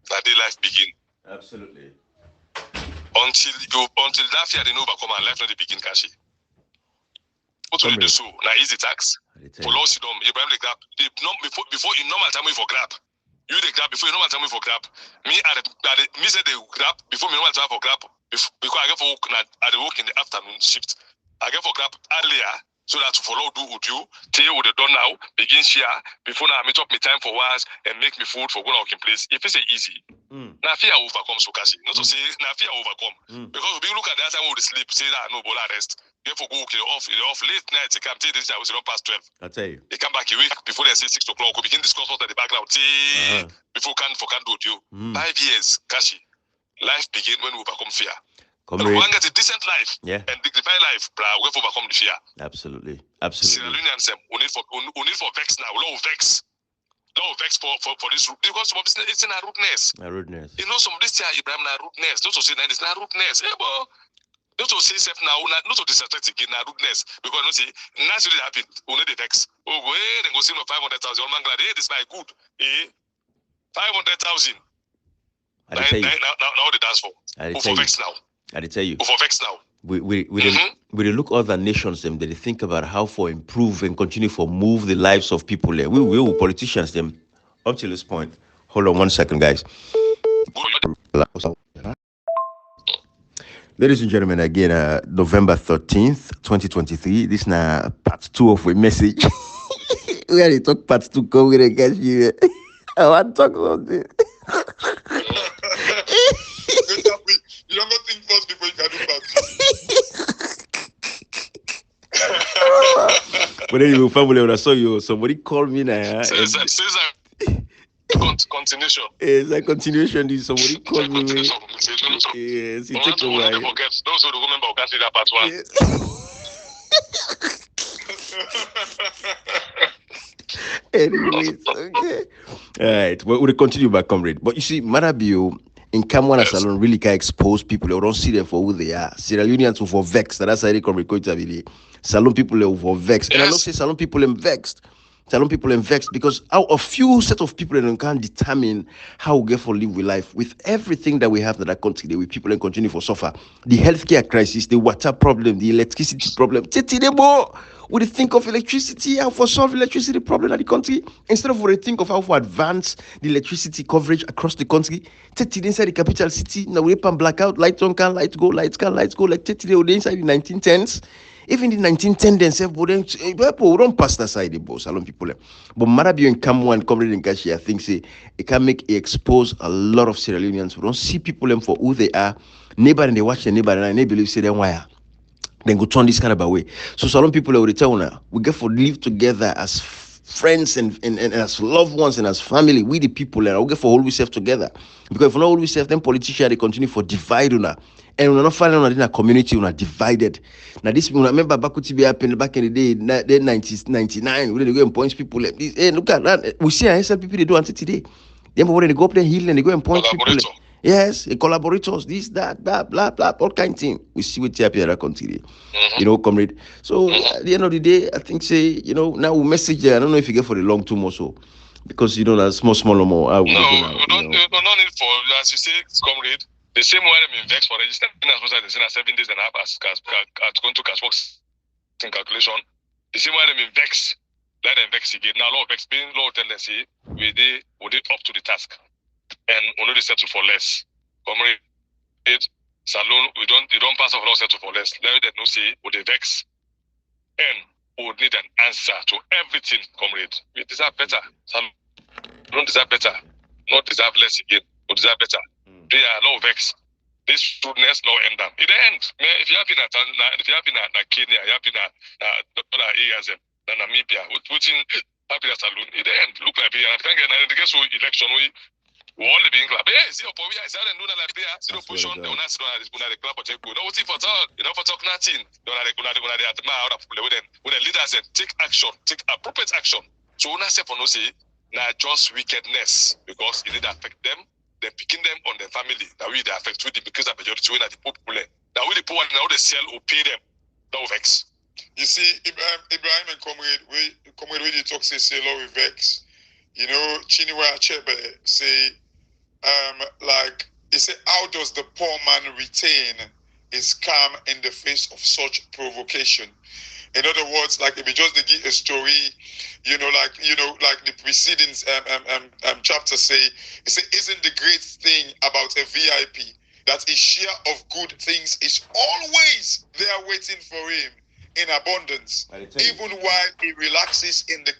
That day life begin. Absolutely. Until that fear they know overcome and life not they begin, Kashi. What will you do so? Now easy tax. For low sidom, Ibrahim the grab. Before in normal time we for grab. You the grab before you normal time we for grab. Me said the grab before me normal time for grab. Because I get for work at the work in the afternoon shift. I get for grab earlier So that follow do audio, tell what they done now, begin share, before now meet up me time for hours and make me food for going working place. If it's easy, now fear overcome so kasi. Not to say now fear overcome. Because we look at that time we sleep, say that no bola rest. Therefore go okay off late night, they come take this I was not past 12. I tell you. They come back a week before they say 6 o'clock. We begin discuss what at the background. Before can do audio. 5 years, Kashi. Life begin when we overcome fear. We want to get a decent life and dignified life, we have to overcome the fear. Absolutely. Sierra Leoneans, we need for vex now. Low vex for this root. Because it's in a rootness. You know, some of this year, Ibrahim, na rootness. Not to say that it's not rootness. Not to say self now, not to disrespect again, na rootness. Because you see, naturally happen. We need the vex. Oh, go ahead and go see no 500,000. All man glad, hey, this is good. 500,000. Now the dance for. Who for vex now? I tell you. Who for vex now? We look other nations them. They think about how for improve and continue for move the lives of people there. We politicians them up to this point. Hold on 1 second, guys. Ladies and gentlemen, again, November 13th, 2023. This is now part 2 of a message. We already talk part 2. Come with guys. I want to talk about this. You don't think first before you can do part 2. But anyway, family, when I saw you, somebody called me now. Continuation. It's a continuation. Somebody called me. Yes, it takes a while. Those who remember can see that part 1. Anyways, okay. All right, we'll continue back, comrade. But you see, Marabio in Kamwana Salon really can expose people. They don't see them for who they are. Sierra Leoneans who for vexed. That's how they come reconcile. Salon people who for vexed. And I don't say Salon people are vexed. Salon people are vexed because out of few set of people that can determine how we get for live with life with everything that we have in that country. With people and continue for suffer. The healthcare crisis, the water problem, the electricity problem. We think of electricity, how for solve electricity problem in the country instead of we think of how for advance the electricity coverage across the country. Inside the capital city, now we pan blackout, lights on can, lights go, lights can, lights go. Like inside the 1910s. Even the 1910 themselves, we don't pass that side, the boss, a lot of people. But Marabio and Kamwa and Comrade and Kashi, I think, say, it can expose a lot of Sierra Leoneans who don't see people for who they are. Neighbor and they watch the neighbor and they believe, say, then why? Then go turn this kind of away. So some people will return now. We get for live together as friends and as loved ones and as family. We the people and we get for all we serve together. Because if we not all we serve, then politicians they continue for divide now. And we're not finding in a community, we're not divided. Now, this, remember back in the day, 1999, we go and point people like this. Hey, look at that. We see ISL people they do until today. Then when they go up the hill and they go and point people. Yes, collaborators, this, that, blah, blah, blah, all kind of thing. We see what happen in that country. You know, comrade. So at the end of the day, I think now we message there. I don't know if you get for the long term or so. Because that's small or more. No, no need for, as you say, comrade. The same way I'm in vex for registering as 7 days and a half as going to cash box in calculation. The same way I'm in vex, let them vex again. Now, law vex being low tendency, we did up to the task, and we only settle for less. Comrade, salon, we don't pass off law settle for less. Let them know say we vex, and we would need an answer to everything, comrade. We deserve better. Some don't deserve better, not deserve less again. We deserve better. They are low vex. This rudeness no end up. In the end, man, if you have in Kenya, you have in other areas, Namibia, which in happy saloon. In the end, look like I can't get the guess election we only being club. Yeah, see, for we I said and do like there, see opposition, they will not sit on the club or take good. No, for talk, for talk nothing. They are with the leaders and take action, take appropriate action. So when I say for no say, now just wickedness because it did affect them. Then picking them on their family. That way they affect with the because of majority when the poor people. That way the poor and now they sell or pay them. No vex. You see, Ibrahim and comrade when they talk say law with vex. You know, Chiniwa Achebe say like he say, how does the poor man retain his calm in the face of such provocation? In other words, like if you just give a story, like the preceding chapter say, it say, isn't the great thing about a VIP that his share of good things is always there waiting for him? in abundance, even while he relaxes in the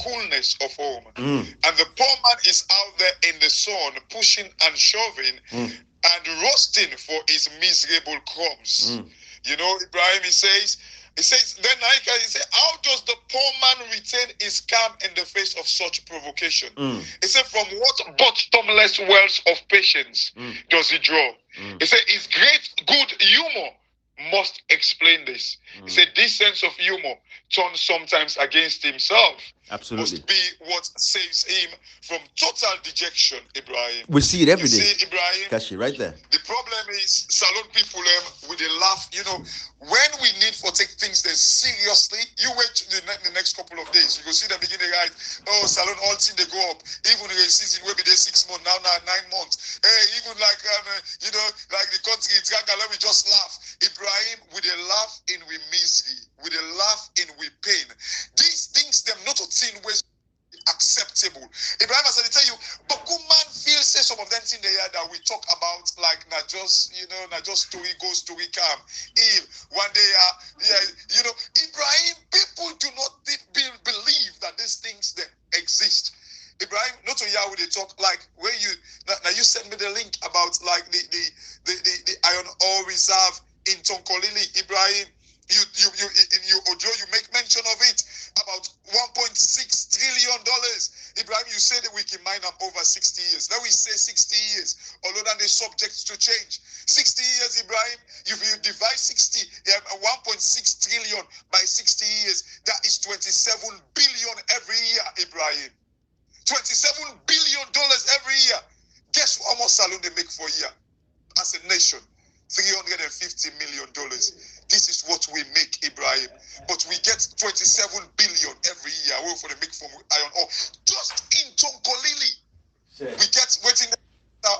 coolness of home. And the poor man is out there in the sun, pushing and shoving and roasting for his miserable crumbs. You know, Ibrahim, he says, then I can say, how does the poor man retain his calm in the face of such provocation? He said, from what bottomless wells of patience does he draw? He said, his great good humor must explain this. He said, this sense of humor turns sometimes against himself. Absolutely. Must be what saves him from total dejection, Ibrahim. We see it every day. See, Ibrahim, Kashi, right there. The problem is, Salon people, with a laugh, you know, when we need for take things then seriously, you wait the next couple of days, you go see them begin to write, oh, Salon, all things they go up. Even the season will be there 6 months, now 9 months. Hey, even like, you know, like the country, it's like, let me just laugh. Ibrahim, with a laugh in we misery, with a laugh in we pain. These things, them not a thing ways acceptable. Ibrahim, as I tell you, but good man feels say some of them things there that we talk about like not just, you know, not just story goes story come. If one day you know, Ibrahim, people do not believe that these things that exist. Ibrahim, not to Yahweh they talk like when you now you sent me the link about like the iron ore reserve in Tonkolili, Ibrahim. You in your audio you make mention of it about $1.6 trillion. Ibrahim, you say that we can mine them over 60 years. Let we say 60 years, although that they're subject to change. 60 years, Ibrahim, if you divide 60, 1.6 trillion by 60 years, that is $27 billion every year, Ibrahim. $27 billion every year. Guess how much salon they make for a year as a nation? $350 million. This is what we make, Ibrahim. But we get 27 billion every year away for the make from iron ore. Just in Tonkolili. We get waiting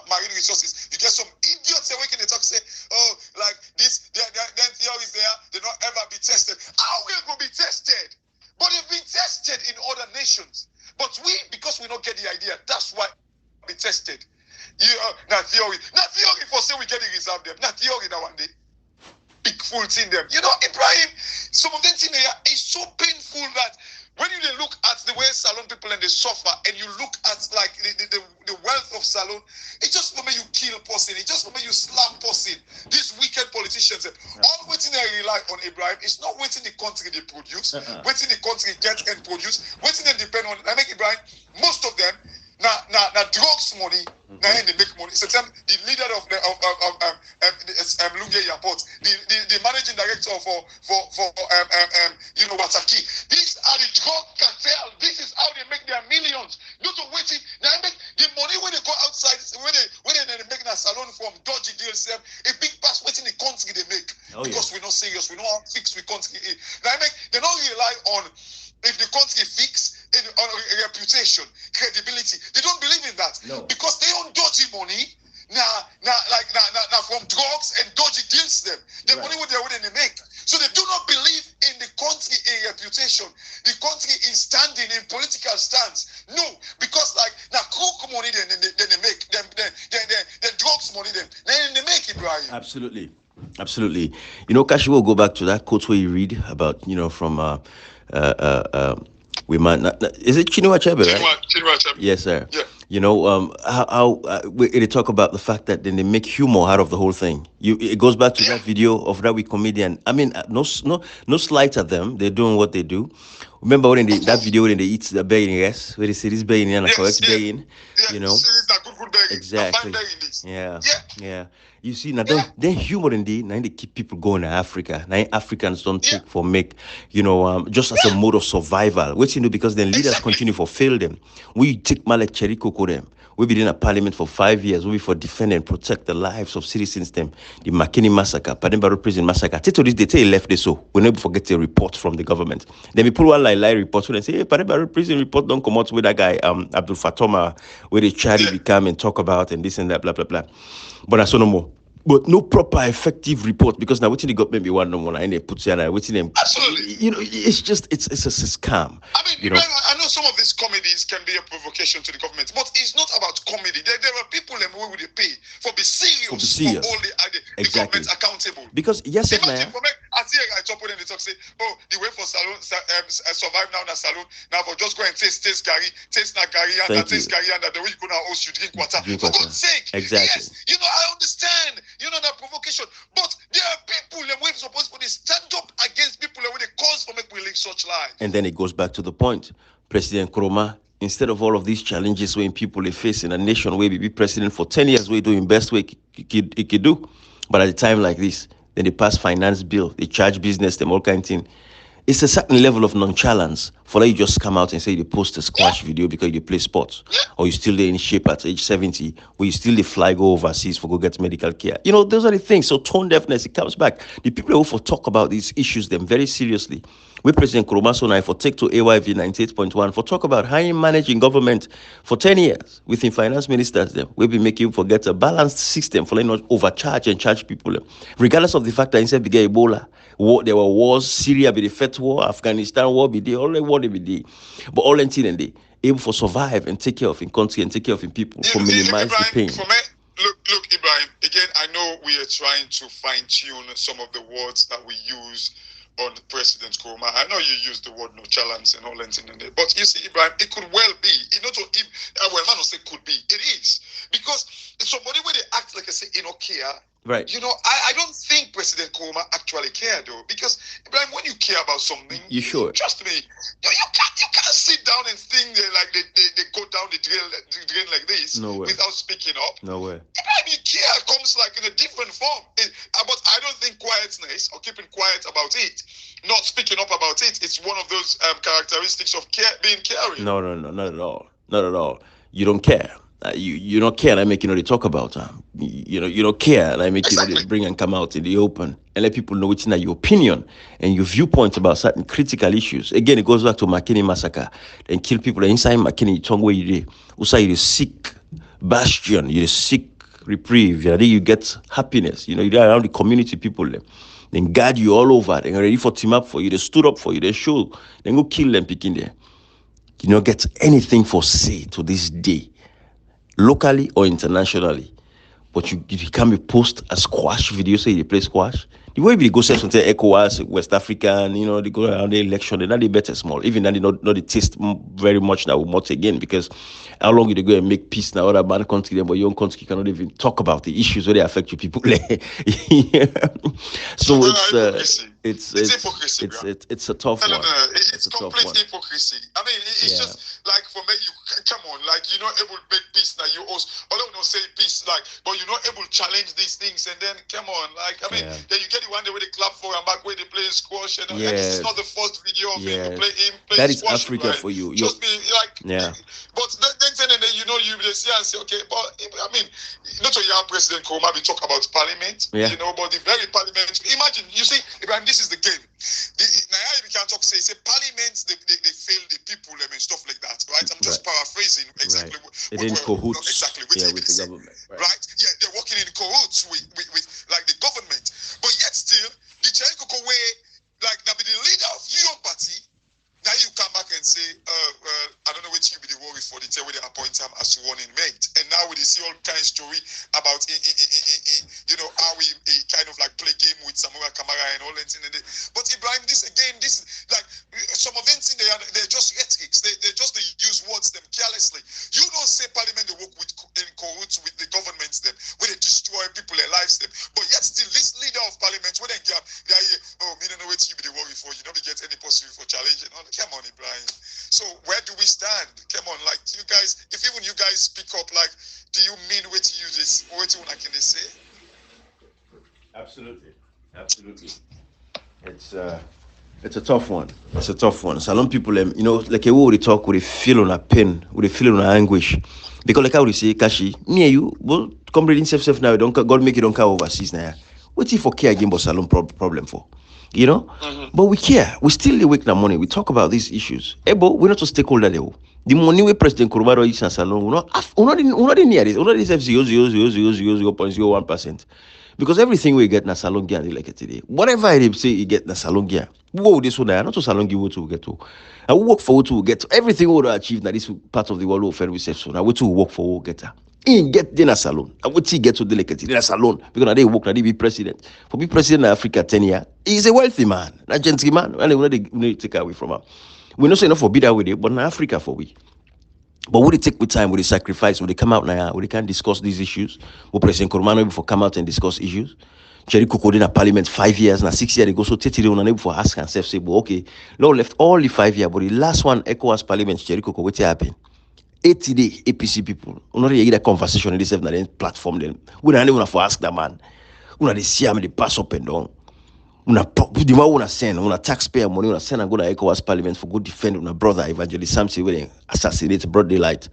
marine resources. You get some idiots waking the talk say, oh, like this, then theories there, they not ever be tested. How will we be tested? But they've been tested in other nations. But we, because we don't get the idea, that's why we be tested. Not theory for say we get the reserve them. Not theory that one day. Big full thing them. You know, Ibrahim, some of them thing there is so painful that when you look at the way Salon people and they suffer, and you look at like the wealth of Salon, it just moment you kill person, it just moment you slap person. These wicked politicians, all waiting they rely on Ibrahim. It's not waiting the country they produce, waiting the country get and produce, waiting they depend on. I make Ibrahim, most of them. Now drugs money. Now they make money. So the leader of the Lunge Airport, the managing director for you know Wataki. These are the drug cartel. This is how they make their millions. Not to waiting. Now they make the money when they go outside. When they make a salon from dodgy deals, a big pass waiting the country they make because we're not serious. We know how fix we country. Now they don't rely on. If the country fix on reputation, credibility, they don't believe in that because they own dodgy money. Now from drugs and dodgy deals them. The money what they make. So they do not believe in the country in reputation, the country in standing in political stance. No, because like now crook money then they make them the drugs money then they make it, Brian. Absolutely. You know, Kashi will go back to that quote where you read about, you know, from we might not. Is it Chinua Achebe, right? Chinua Achebe. Yes, sir. Yeah. You know, how they talk about the fact that then they make humor out of the whole thing. It goes back to that video of that week comedian. I mean, no slight at them. They're doing what they do. Remember when that video when they eat the bean, yes, where they say this bean and correct bean, you know. Exactly. Yeah. You see, now then humor indeed, now they keep people going to Africa. Now Africans don't take for make, you know, just as a mode of survival. Which you know, because then leaders continue to fail them. We take Malek Cherikoko them. We been in a parliament for 5 years. We for defend and protect the lives of citizens them. The Makini massacre, Pademba prison massacre. Till this day, left this so. We never forget a report from the government. Then we pull one lie report and say, hey, Pademba prison report don't come out with that guy, Abdul Fatoma, where the charity become and talk about and this and that, blah, blah, blah. But I saw no more. But no proper effective report because now waiting the government be one no more and they put you and waiting them. Absolutely. You know, it's a scam. I mean, you know. I know some of these comedies can be a provocation to the government, but it's not about comedy. There are people who will pay for be serious, for all the government accountable. Because yes, imagine for me, I see a top in the talk say, oh, the way for salon survive now na salon now for just go and taste Gary, taste na Gary and taste Gary and the way you go now host you drink water. For God's sake, yes, I understand, that provocation, but there are people who are supposed to stand up against people who they cause for make we live such life. And then it goes back to the point. President Nkrumah, instead of all of these challenges when people are facing a nation where we be president for 10 years, we're doing best way it could do. But at a time like this, then they pass finance bill, they charge business, them all kind of thing. It's a certain level of nonchalance for that you just come out and say you post a squash video because you play sports, or you still in shape at age 70, or you still fly go overseas for go get medical care. Those are the things. So tone deafness, it comes back. The people who for talk about these issues them very seriously. We President Nkrumah so now for take to AYV 98.1 for talk about how he managing government for 10 years within finance ministers them. We'll be making forget a balanced system for not overcharge and charge people. Regardless of the fact that instead began Ebola, there were wars, Syria be the first war, Afghanistan war be the only war they be the, but all until and they able for survive and take care of in country and take care of in people for minimize Ibrahim, the pain. For me, look, Ibrahim. Again, I know we are trying to fine tune some of the words that we use on President Nkrumah. I know you use the word nonchalance and all that in there, but you see, Ibrahim, it could well be. Well, man will say could be. It is because somebody when they act like I say, care. Right. I don't think President Nkrumah actually cared though, because Ibrahim, when you care about something, you sure? Trust me, you can't sit down and think like they go down the drain like this without speaking up. No way. Ibrahim, care comes like in a different form. But I don't think quietness or keeping quiet about it, not speaking up about it, it's one of those characteristics of being caring. No, not at all. Not at all. You don't care. You don't care. I make they talk about you don't care. I make they bring and come out in the open and let people know which is your opinion and your viewpoint about certain critical issues. Again, it goes back to McKinney massacre and kill people inside McKinney. Tongue where you you seek bastion, you seek reprieve. You get happiness. You're around the community people. Then guard you all over. They're ready for team up for you. They stood up for you. They show. Then go kill them picking there. You don't get anything for say to this day, locally or internationally. But you can't be post a squash video, say you play squash. The way they go say something ECOWAS, West African, they go around the election, they're not the better small. Even then they not the taste very much now much again, because how long you go and make peace now other bad country them, but your own country cannot even talk about the issues where they affect you people. So it's hypocrisy. It's a tough one. It's complete hypocrisy. I mean, it's just like for me, you come on, like you're not able to make peace now. You also, although not say peace, like, but you're not able to challenge these things, and then come on, like I mean, then you get the one day where they clap for and back where they play squash, and this is not the first video of him playing that is squash, Africa right? for you. Just be like, but then you say and say, okay, but I mean, not only our President Nkrumah be talk about parliament, but the very parliament. Imagine, you see, Ibrahim, this is the game. Now we can talk, say parliament, they fail the people and stuff like that, right? I'm just paraphrasing exactly what in cahoots exactly with the government, right? Yeah, they're working in cahoots with like the government, but yet still the Cherikoko way, like now be the leader of your party. Now you come back and say, I don't know what you be the worry for the tell where they appoint him as running mate, and now we see all kinds of story about how we kind of like play game with Samuel Kamara and all that. But Ibrahim, this is like some of them they're just rhetorics. They just use words them carelessly. You don't say parliament they work in cahoots with the governments them where they destroy people their lives them, but yet still this leader of parliament when they get me don't know what you be the worry for. You don't get any possibility for challenging. Come on, Ibrahim. So where do we stand? Come on, like you guys, if even you guys speak up, like, do you mean what you this? What you can they say? Absolutely. It's a tough one. Salon people, like a word they talk, would they feel on a pain, would they feel on anguish? Because like I would say, Kashi, me and you, well, come reading self now. Don't God make it don't come overseas now. What if for care again, but salon problem for? But we care. We still awake the money. We talk about these issues. But we're not a stakeholder level. The money we President Nkrumah is salon, we're not near it. We're not this 0.01%. Because everything we get na salongi and like today. Whatever they say you get na salongi. Whoa, this one not to salongi what to get to. I will work for what to get to. Everything we will achieve now this part of the world of we say so. Now what to work for what get. In get dinner salon. I would see get to delicate in a salon because now they work now they be president. For be president in Africa 10 years, he's a wealthy man, a gentleman, and they take away from him. We not say not forbid with it, but in Africa for we. But would it take with time? Would it sacrifice? Would they come out now? Would they can discuss these issues? Would President Koromano before come out and discuss issues? Jerry Koko in a parliament 5 years, now 6 years ago, so 30 days unable for ask and say, well, okay, no left all the 5 years, but the last one ECOWAS parliament, Jerry Koko, what happened? 80 day APC people, we not get a conversation in this platform. Then we don't even have to ask that man. We not see him, they pass up and down. The more una send, una taxpayer money, una send and go to ECOWAS parliament for good defend una brother Evangelist Samson where they assassinate broad daylight.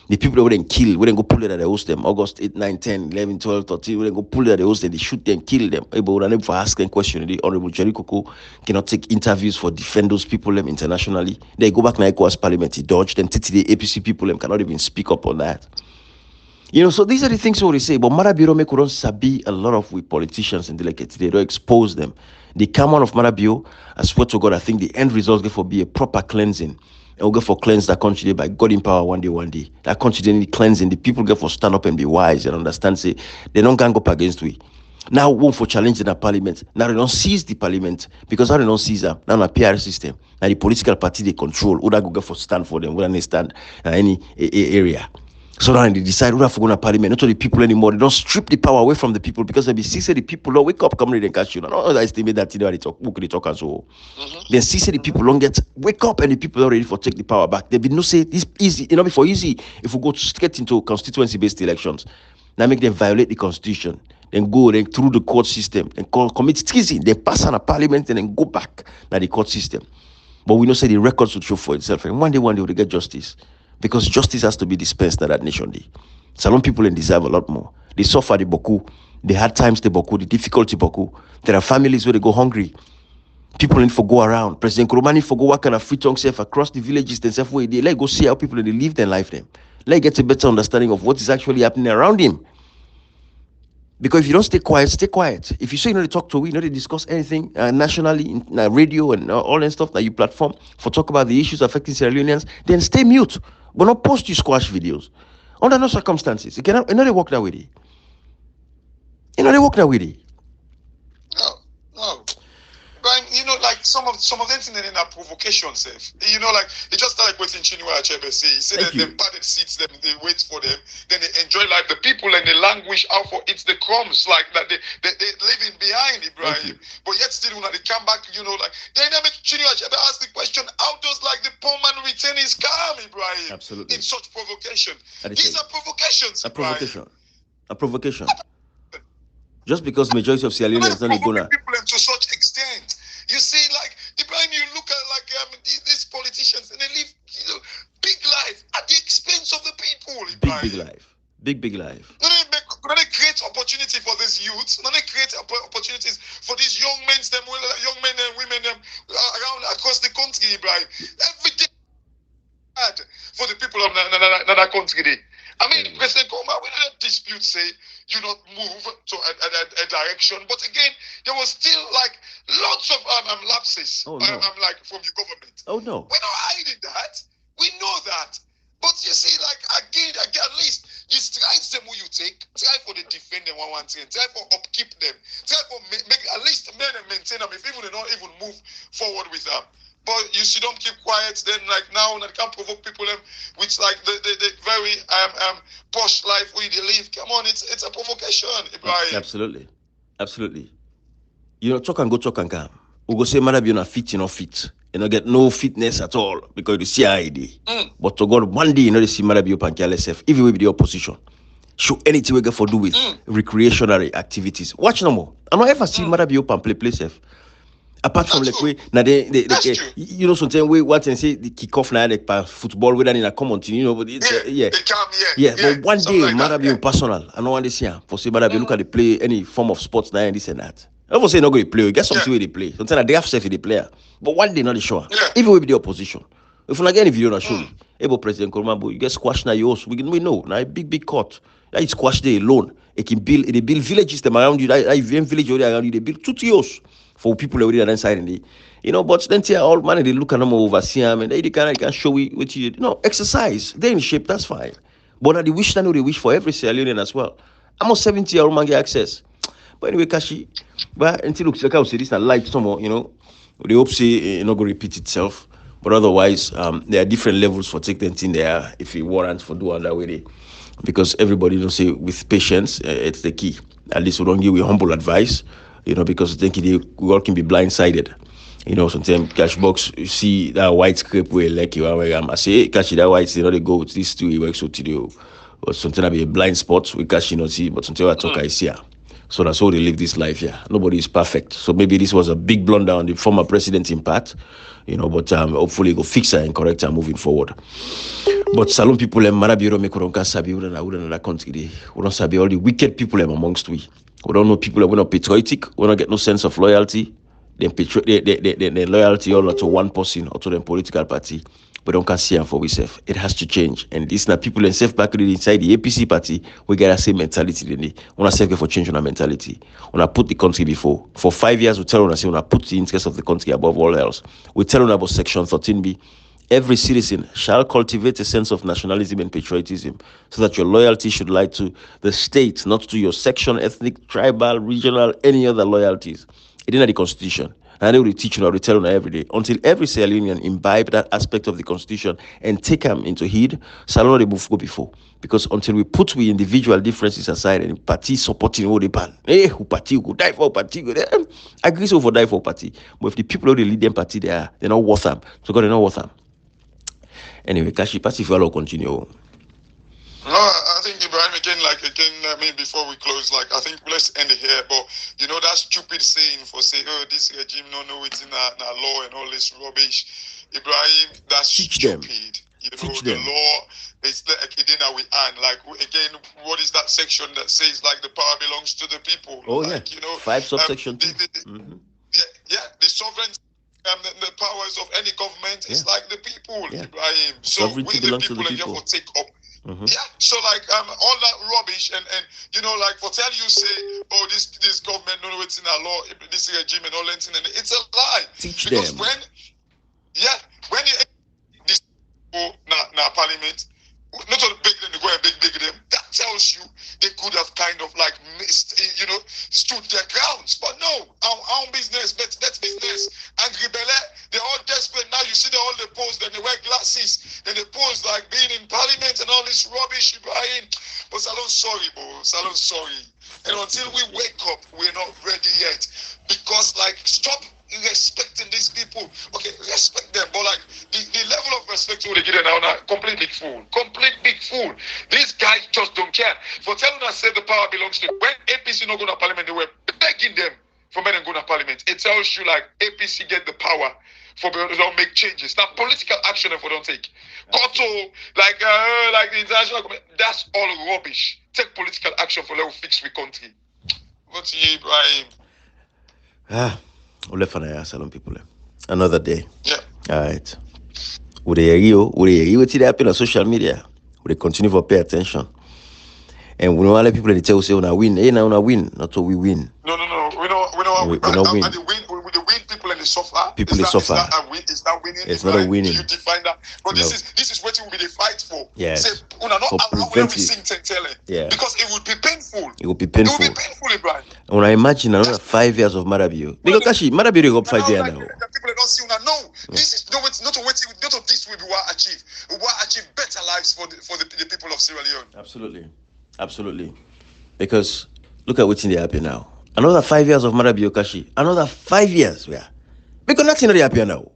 The people that wouldn't kill, wouldn't go pull it at the host them. August 8, 9, 10, 11, 12, 13, wouldn't go pull it at the host them, they shoot them, kill them. But we're unable for asking question. The Honorable Jerry Koko cannot take interviews for defend those people them internationally. They go back to ECOWAS parliament, he dodged them. The APC people them cannot even speak up on that. You know, so these are the things we say. But Marabiro make don't sabi a lot of with politicians and delegates. They don't expose them. The common of Marabio, I swear to God, I think the end result will be a proper cleansing. And we'll get for cleanse that country by God in power one day. That country they need cleansing. The people get for stand up and be wise and understand. Say they don't gang up against we. Now one for challenging the parliament. Now they don't seize the parliament because how they don't seize them. Now a PR system. Now the political party they control. Who that go get for stand for them? Who they stand in any area. So now they decide who have to go to parliament, not to the people anymore. They don't strip the power away from the people because they be see the people don't wake up, come and catch you. No, I estimate that they talk, book they talk and so. Then see the people don't get wake up and the people are ready for take the power back. They be no say this easy, you know, before easy if we go straight into constituency-based elections. Now make them violate the constitution, then go then through the court system, then commit treason, then pass on a parliament and then go back now the court system. But we know say the records will show for itself, and one day will get justice. Because justice has to be dispensed at that nation day. Salon people deserve a lot more. They suffer the boku, the hard times the boku, the difficulty boku. There are families where they go hungry. People need for go around. President Kuromani for go work and free tongue self across the villages themselves where they let go see how people they live their life them. Let get a better understanding of what is actually happening around him. Because if you don't stay quiet, stay quiet. If you say you know they talk to we, you know they discuss anything nationally, in radio and all that stuff that you platform for talk about the issues affecting Sierra Leoneans, then stay mute. But not post you squash videos. Under no circumstances. You cannot they work that way. You know they work that way. No. But you know, like some of them things in our provocation self. You know, like it just like what Chinua Achebe say. He said that them padded seats, them they wait for them, then they enjoy life. The people and the language out for it's the crumbs like that they living behind Ibrahim. But yet still when they come back, you know, like then they make Chinua Achebe ask the question, how does like the poor man retain his calm, Ibrahim? Absolutely. In such provocation. These are provocations. A provocation. Just because majority of Sierra Leoneans don't go now. People to such extent. You see, like Ibrahim, you look at like these politicians, and they live, you know, big life at the expense of the people. Ibrahim. Big life. No, they create opportunity for these youths. No, they create opportunities for these young men and women around across the country. Ibrahim, every day for the people of that country. I mean, President Koma, we don't dispute, say, you not move to a direction. But again, there was still like lots of lapses like from the government. Oh, no. We're not hiding that. We know that. But you see, like, again, at least, you strides them who you take. Try for the defend them one thing. Try for upkeep them. Try for make at least maintain them if even they don't even move forward with them. But you see, don't keep quiet. Then, like now, they can't provoke people with like the very posh life we live. Come on, it's a provocation, Ibrahim. Absolutely. You know, talk and come. We go say, "Madam, you're not fit, you're not fit. You know, get no fitness at all because you see ID. But to God, one day you know they see Madam you and yourself, even with the opposition. Show anything we get for do with recreational activities. Watch no more. I don't ever see Madam you play safe. Apart from like way now they you know sometimes we what and say the kickoff now like football we don't in a common thing, you know, but it's but one day like Mara be personal. I don't want to see for say Mara be look at the play any form of sports now and this and that. I won't say not going to play, get something where they play. Sometimes they have self in the player. But one day not sure. Even with the opposition. If you again if you don't show able President Koromabo, you get squashed now yours. We know now big court. That is squash there alone. It can build. They build villages them around you. That village already around you. They build 2 years for people already on that side in the. But then all man they look at them oversee them and they can show you what you exercise. They're in shape. That's fine. But they wish they wish for every Sierra Leonean as well. I'm a 70-year-old man get access. But anyway, Kashi, but until looks like I would say this is light somewhere, they hope say it not going to repeat itself. But otherwise, there are different levels for taking things there if it warrants for doing that way. Because everybody don't say with patience, it's the key. At least we don't give you humble advice, because we all can be blindsided. Sometimes Cashbox, you see that white script where like you are, I say, hey, Cash, that white, they go with this two, he works so today. But sometimes be a blind spot, we Cash, see, but sometimes I talk, I see. So that's how they live this life here. Nobody is perfect. So maybe this was a big blunder on the former president in part, but hopefully go fix her and correct her moving forward. But Salon people and Marabiro make Uronka Sabi Uran country. We don't sabi all the wicked people amongst we. We don't know people that we're not patriotic, we don't get no sense of loyalty. Then loyalty all to one person or to the political party. We don't can see them for ourselves. It has to change. And this now people and self back inside the APC party, we get the same mentality. We want to self for change on our mentality. We want to put the country before. For 5 years, we tell us we want to put the interest of the country above all else. We tell them about Section 13B. Every citizen shall cultivate a sense of nationalism and patriotism so that your loyalty should lie to the state, not to your section, ethnic, tribal, regional, any other loyalties. It is in the Constitution. And they will teach you or tell you every day until every Sierra Leonean imbibe that aspect of the Constitution and take them into heed. Salon they move go before. Because until we put we individual differences aside and party supporting all the ban, who party who die for party, I agree so for die for party. But if the people who lead them party, they're not worth them. So God, they're not worth them. Anyway, Kashi, pass if you all continue. No, I think Ibrahim before we close, I think let's end it here. But that stupid saying for say, oh, this regime no know it's in our law and all this rubbish. Ibrahim, that's Teach stupid. them. Teach the law is like we again, what is that section that says the power belongs to the people? Oh yeah. 5 subsection 2. The sovereignty. The powers of any government is like the people, Ibrahim. So sovereignty we the belongs to people the and people. therefore take up. So all that rubbish and for tell you say, oh, this government no it's in our law, this regime and all that, and it's a lie. Teach because them. when you this now parliament, not to beg them to go and beg them, that tells you they could have kind of missed, stood their grounds. But no, our own business, that's business. Angry Bele, they're all desperate now. You see all the pose, then they wear glasses, then they pose being in parliament and all this rubbish, Ibrahim. But Salon, sorry, bro. Salon, sorry. And until we wake up, we're not ready yet. Because stop respecting these people. Okay, respect them, but the level of respect they give now, complete big fool. These guys just don't care. For telling us say the power belongs to them. When APC not going to parliament, they were begging them for men and go to parliament. It tells you APC get the power for them to make changes. Now political action if we don't take. Koto, the international community, that's all rubbish. Take political action for let fix the country. What's Ibrahim? We'll left on Salon people. Another day. Yeah. All right. Would they what happen on social media? Would they continue to pay attention? And we don't let people tell say una win. Hey, now una win. Not so we win. No. We don't win. The win people and the suffer. People suffer. Is that winning? It's not a winning. You define that. But this is what will be the fight for. Yes. Say, una not allow when we sing Tentele. Yeah. Because it would be painful. It will be painful. Ibrahim. When I imagine another 5 years of Marabio. Because Kashi, Marabio go up 5 years now. The people don't see una. No, this is not of this will be what achieve. We will achieve better lives for the people of Sierra Leone. Absolutely. Because look at what's in the happen now. Another 5 years of Marabio Kashi. Another 5 years. Yeah. Because nothing really happen now.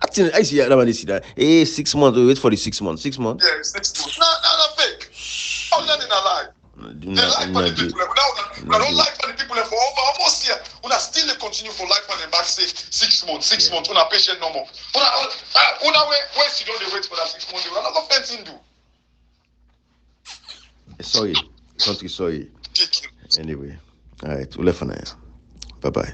I see that. Hey, 6 months. We wait for the 6 months. 6 months. Yeah, 6 months. No, fake. How long in our life? They like for the people. We don't like for the people for almost here. We are still continue for life and back say 6 months. 6 months. We are patient no more. We where you don't wait for that 6 months. We are not going to do. Sorry. Country sorry. Anyway. All right. We'll left for now. Bye-bye.